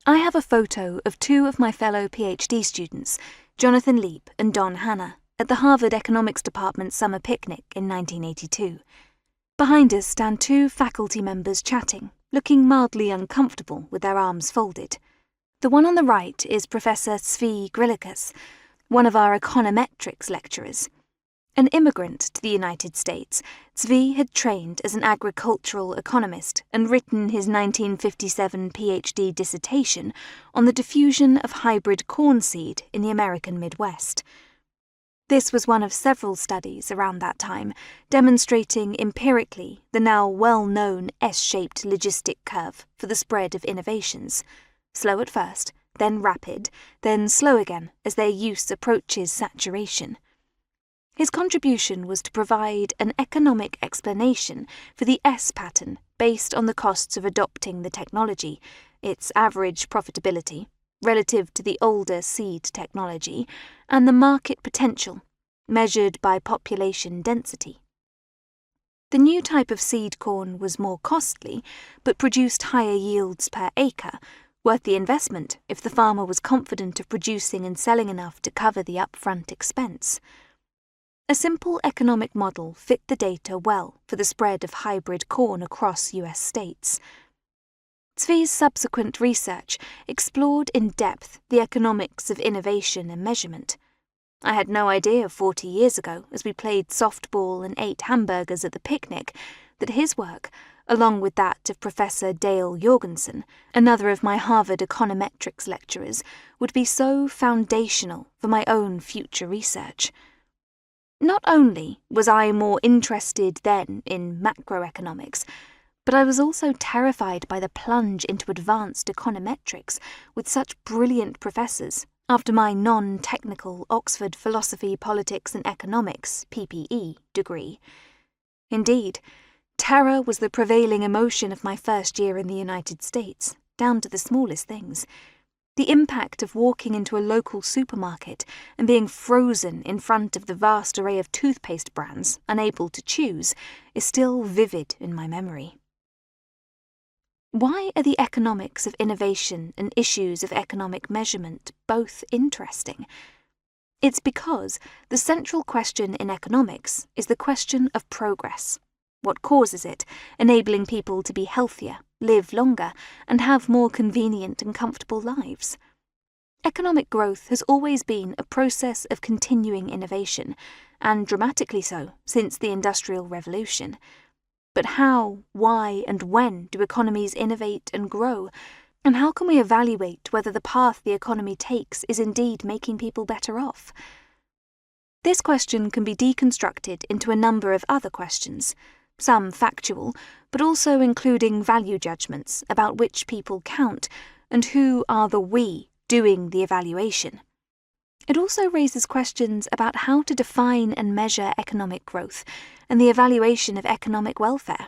I have a photo of two of my fellow PhD students, Jonathan Leap and Don Hanna, at the Harvard Economics Department summer picnic in 1982. Behind us stand two faculty members chatting, looking mildly uncomfortable with their arms folded. The one on the right is Professor Zvi Grilikas, one of our econometrics lecturers. An immigrant to the United States, Zvi had trained as an agricultural economist and written his 1957 PhD dissertation on the diffusion of hybrid corn seed in the American Midwest. This was one of several studies around that time demonstrating empirically the now well-known S-shaped logistic curve for the spread of innovations, slow at first, then rapid, then slow again as their use approaches saturation. His contribution was to provide an economic explanation for the S pattern based on the costs of adopting the technology, its average profitability, relative to the older seed technology, and the market potential, measured by population density. The new type of seed corn was more costly, but produced higher yields per acre, worth the investment if the farmer was confident of producing and selling enough to cover the upfront expense. A simple economic model fit the data well for the spread of hybrid corn across US states. Zvi's subsequent research explored in depth the economics of innovation and measurement. I had no idea 40 years ago, as we played softball and ate hamburgers at the picnic, that his work, along with that of Professor Dale Jorgensen, another of my Harvard econometrics lecturers, would be so foundational for my own future research. Not only was I more interested then in macroeconomics, but I was also terrified by the plunge into advanced econometrics with such brilliant professors after my non-technical Oxford Philosophy, Politics and Economics (PPE) degree. Indeed, terror was the prevailing emotion of my first year in the United States, down to the smallest things. The impact of walking into a local supermarket and being frozen in front of the vast array of toothpaste brands, unable to choose, is still vivid in my memory. Why are the economics of innovation and issues of economic measurement both interesting? It's because the central question in economics is the question of progress. What causes it, enabling people to be healthier, live longer, and have more convenient and comfortable lives? Economic growth has always been a process of continuing innovation, and dramatically so since the Industrial Revolution. But how, why, and when do economies innovate and grow? And how can we evaluate whether the path the economy takes is indeed making people better off? This question can be deconstructed into a number of other questions, some factual, but also including value judgments about which people count and who are the we doing the evaluation. It also raises questions about how to define and measure economic growth and the evaluation of economic welfare.